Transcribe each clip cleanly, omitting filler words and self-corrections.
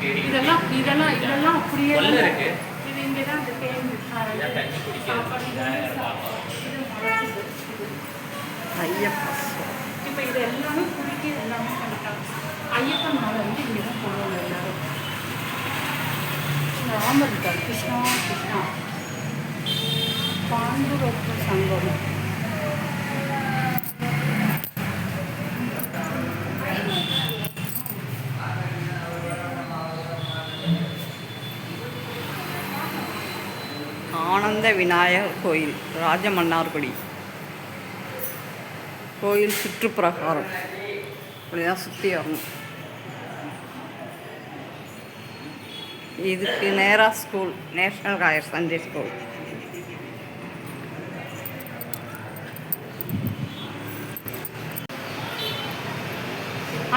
இதெல்லாம் இதெல்லாம் இதெல்லாம் அப்படியே இது இங்கே தான் இந்த தேன் சாப்பாடு ஐயப்பா. இப்போ இது எல்லாமே குடிக்க எல்லாமே பண்ணிட்டாங்க. ஐயப்பன் மாலை வந்து இங்கே தான் போடுவாங்க எல்லாரும். ராமர் இருக்கார், கிருஷ்ணா கிருஷ்ணா பாண்டுரப்பு சங்கம். ஆனந்த விநாயகர் கோயில், ராஜமன்னார்குடி கோயில் சுற்றுப்பிரகாரம். இப்படிதான் சுற்றி வரணும். இதுக்கு நேராக school, national higher secondary school.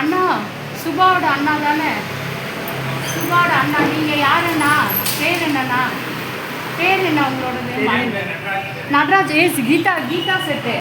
அண்ணா சுபாவோட அண்ணா தானே? சுபாவோட அண்ணா. நீங்கள் யாருண்ணா? பேர் என்னண்ணா? பேர் என்ன உங்களோடது? நடராஜ். கீதா செட்டு.